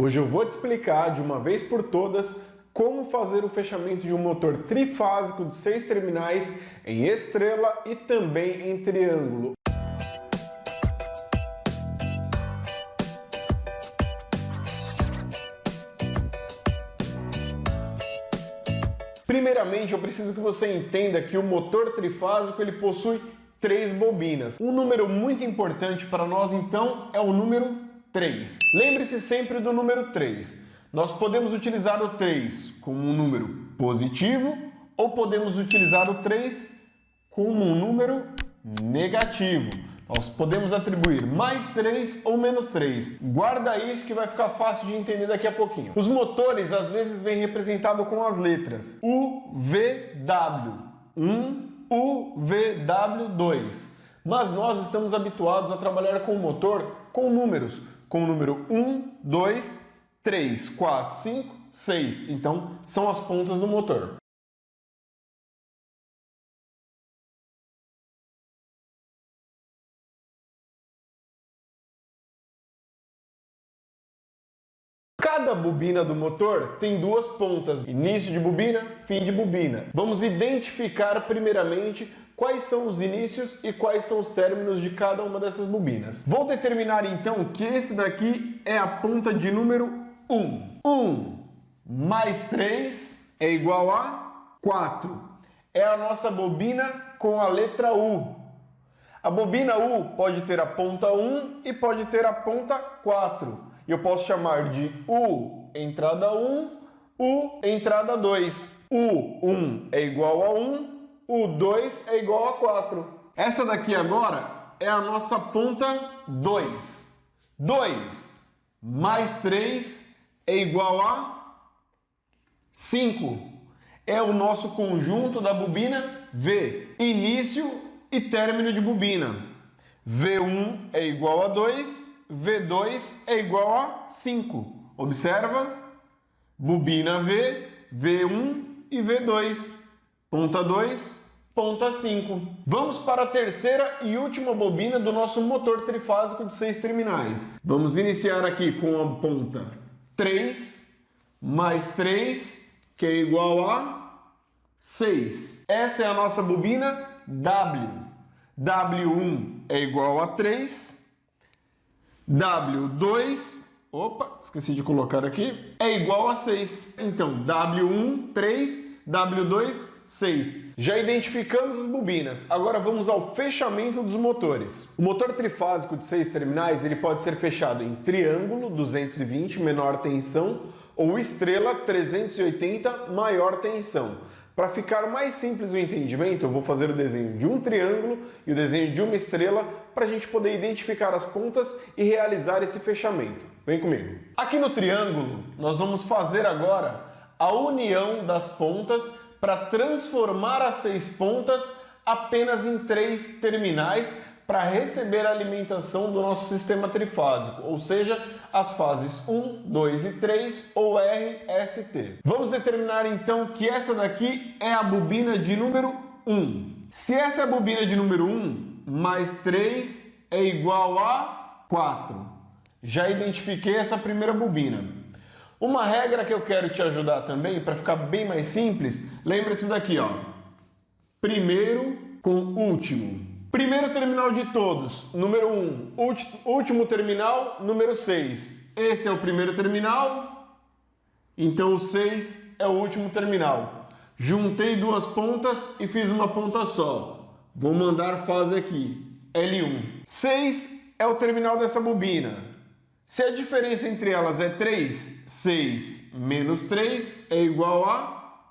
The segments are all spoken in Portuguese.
Hoje eu vou te explicar de uma vez por todas como fazer o fechamento de um motor trifásico de 6 terminais em estrela e também em triângulo. Primeiramente, eu preciso que você entenda que o motor trifásico ele possui 3 bobinas. Um número muito importante para nós, então, é o número 3. Lembre-se sempre do número 3. Nós podemos utilizar o 3 como um número positivo ou podemos utilizar o 3 como um número negativo. Nós podemos atribuir mais 3 ou menos 3. Guarda isso que vai ficar fácil de entender daqui a pouquinho. Os motores às vezes vêm representados com as letras UVW1, UVW2. Mas nós estamos habituados a trabalhar com o motor com números, com o número 1, 2, 3, 4, 5, 6. Então, são as pontas do motor. Cada bobina do motor tem 2 pontas, início de bobina, fim de bobina. Vamos identificar primeiramente quais são os inícios e quais são os términos de cada uma dessas bobinas. Vou determinar então que esse daqui é a ponta de número 1. 1 mais 3 é igual a 4. É a nossa bobina com a letra U. A bobina U pode ter a ponta 1 e pode ter a ponta 4. E eu posso chamar de U entrada 1, U entrada 2. U1 é igual a 1, U2 é igual a 4. Essa daqui agora é a nossa ponta 2. 2 mais 3 é igual a 5. É o nosso conjunto da bobina V, início e término de bobina. V1 é igual a 2. V2 é igual a 5. Observa? Bobina V, V1 e V2. Ponta 2, ponta 5. Vamos para a terceira e última bobina do nosso motor trifásico de 6 terminais. Vamos iniciar aqui com a ponta 3 mais 3, que é igual a 6. Essa é a nossa bobina W. W1 é igual a 3. W2, esqueci de colocar aqui, é igual a 6. Então, W1, 3, W2, 6. Já identificamos as bobinas, agora vamos ao fechamento dos motores. O motor trifásico de 6 terminais ele pode ser fechado em triângulo, 220, menor tensão, ou estrela, 380, maior tensão. Para ficar mais simples o entendimento, eu vou fazer o desenho de um triângulo e o desenho de uma estrela para a gente poder identificar as pontas e realizar esse fechamento. Vem comigo. Aqui no triângulo, nós vamos fazer agora a união das pontas para transformar as 6 pontas apenas em 3 terminais para receber a alimentação do nosso sistema trifásico, ou seja, as fases 1, 2 e 3 ou RST. Vamos determinar então que essa daqui é a bobina de número 1. Se essa é a bobina de número 1, mais 3 é igual a 4. Já identifiquei essa primeira bobina. Uma regra que eu quero te ajudar também, para ficar bem mais simples, lembra disso daqui, ó. Primeiro com último. Primeiro terminal de todos, número 1. Último terminal, número 6. Esse é o primeiro terminal, então o 6 é o último terminal. Juntei 2 pontas e fiz uma ponta só. Vou mandar fase aqui, L1. 6 é o terminal dessa bobina. Se a diferença entre elas é 3, 6 menos 3 é igual a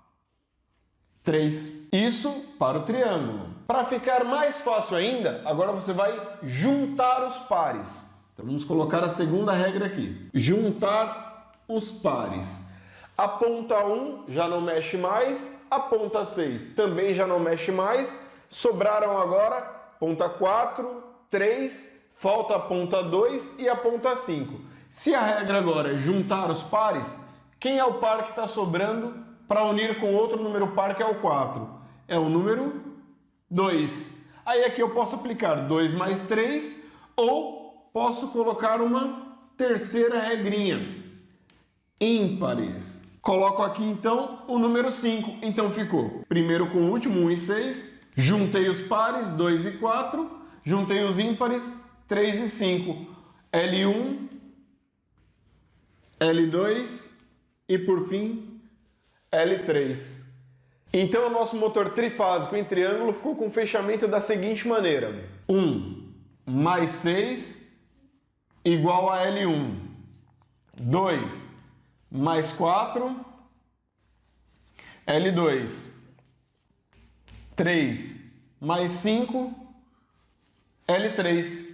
3. Isso para o triângulo. Para ficar mais fácil ainda, agora você vai juntar os pares. Então vamos colocar a segunda regra aqui. Juntar os pares. A ponta 1 já não mexe mais, a ponta 6 também já não mexe mais. Sobraram agora ponta 4, 3, falta a ponta 2 e a ponta 5. Se a regra agora é juntar os pares, quem é o par que está sobrando para unir com outro número par que é o 4? É o número 2. Aí aqui eu posso aplicar 2 mais 3 ou posso colocar uma terceira regrinha. ímpares. Coloco aqui então o número 5. Então ficou primeiro com o último, 1 e 6. Juntei os pares, 2 e 4. Juntei os ímpares, 3 e 5. L1, L2 e por fim L3. Então o nosso motor trifásico em triângulo ficou com o fechamento da seguinte maneira: 1 mais 6 igual a L1. 2 mais 4, L2. 3 mais 5, L3.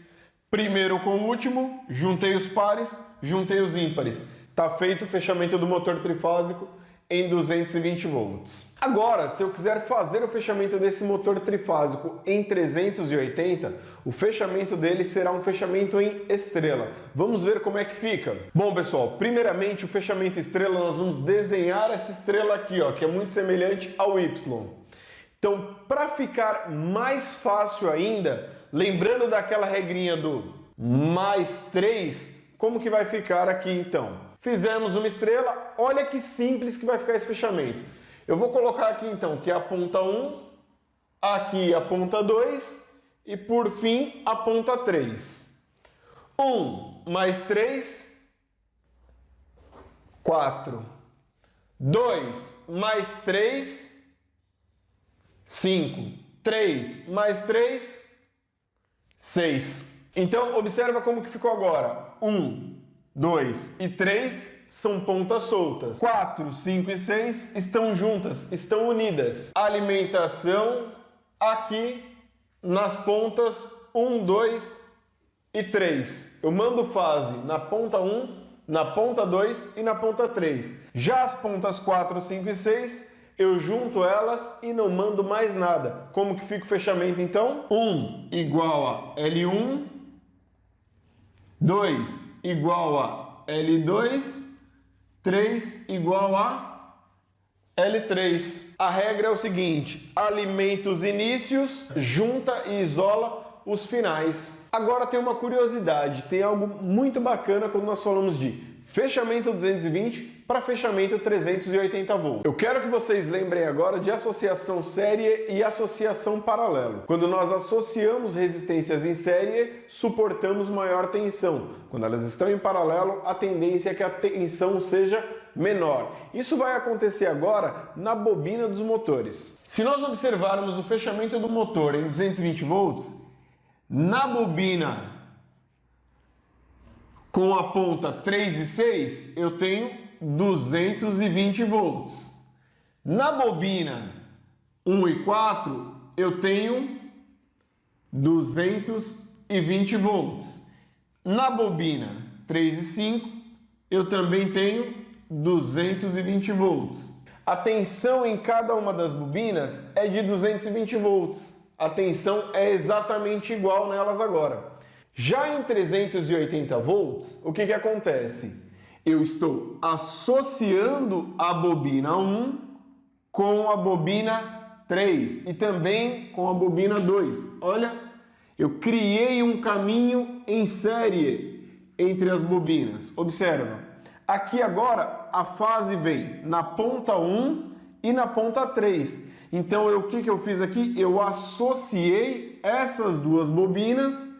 Primeiro com o último, juntei os pares, juntei os ímpares. Está feito o fechamento do motor trifásico em 220 volts. Agora, se eu quiser fazer o fechamento desse motor trifásico em 380, o fechamento dele será um fechamento em estrela. Vamos ver como é que fica? Bom, pessoal, primeiramente o fechamento estrela, nós vamos desenhar essa estrela aqui, ó, que é muito semelhante ao Y. Então, para ficar mais fácil ainda, lembrando daquela regrinha do mais 3, como que vai ficar aqui então? Fizemos uma estrela, olha que simples que vai ficar esse fechamento. Eu vou colocar aqui então que é a ponta 1, aqui a ponta 2 e por fim a ponta 3. 1 mais 3, 4. 2 mais 3, 5. 3 mais 3, 6. Então, observa como que ficou agora. 1, 2 e 3 são pontas soltas. 4, 5 e 6 estão juntas, estão unidas. Alimentação aqui nas pontas 1, 2 e 3. Eu mando fase na ponta 1, na ponta 2 e na ponta 3. Já as pontas 4, 5 e 6, eu junto elas e não mando mais nada. Como que fica o fechamento então? 1 igual a L1, 2 igual a L2, 3 igual a L3. A regra é o seguinte: alimenta os inícios, junta e isola os finais. Agora tem uma curiosidade, tem algo muito bacana quando nós falamos de fechamento 220 para fechamento 380 volts. Eu quero que vocês lembrem agora de associação série e associação paralelo. Quando nós associamos resistências em série, suportamos maior tensão. Quando elas estão em paralelo, a tendência é que a tensão seja menor. Isso vai acontecer agora na bobina dos motores. Se nós observarmos o fechamento do motor em 220 volts, na bobina com a ponta 3 e 6, eu tenho 220 volts. Na bobina 1 e 4, eu tenho 220 volts. Na bobina 3 e 5, eu também tenho 220 volts. A tensão em cada uma das bobinas é de 220 volts. A tensão é exatamente igual nelas agora. Já em 380 volts, o que acontece? Eu estou associando a bobina 1 com a bobina 3 e também com a bobina 2. Olha, eu criei um caminho em série entre as bobinas. Observa, aqui agora a fase vem na ponta 1 e na ponta 3. Então, o que eu fiz aqui? Eu associei essas duas bobinas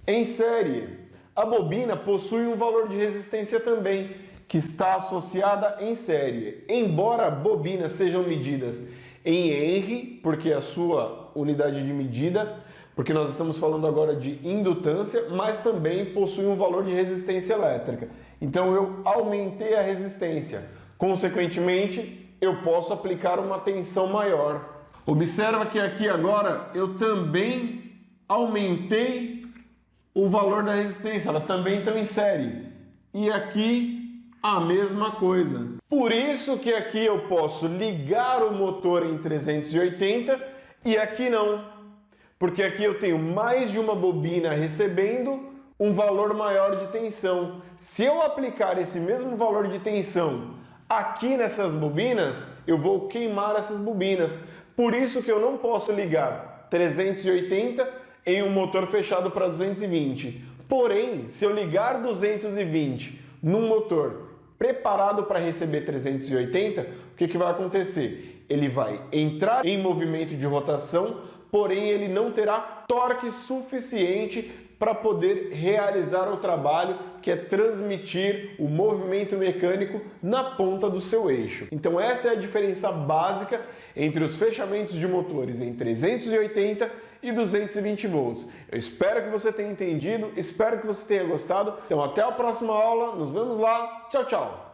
em série. A bobina possui um valor de resistência também, que está associada em série. Embora bobinas sejam medidas em Henry, porque é a sua unidade de medida, porque nós estamos falando agora de indutância, mas também possui um valor de resistência elétrica. Então eu aumentei a resistência. Consequentemente, eu posso aplicar uma tensão maior. Observa que aqui agora eu também aumentei o valor da resistência, elas também estão em série. E aqui a mesma coisa. Por isso que aqui eu posso ligar o motor em 380 e aqui não. Porque aqui eu tenho mais de uma bobina recebendo um valor maior de tensão. Se eu aplicar esse mesmo valor de tensão aqui nessas bobinas, eu vou queimar essas bobinas. Por isso que eu não posso ligar 380 em um motor fechado para 220. Porém, se eu ligar 220 num motor preparado para receber 380, o que vai acontecer? Ele vai entrar em movimento de rotação, porém ele não terá torque suficiente para poder realizar o trabalho, que é transmitir o movimento mecânico na ponta do seu eixo. Então essa é a diferença básica entre os fechamentos de motores em 380 e 220 volts. Eu espero que você tenha entendido, espero que você tenha gostado. Então até a próxima aula, nos vemos lá, tchau, tchau!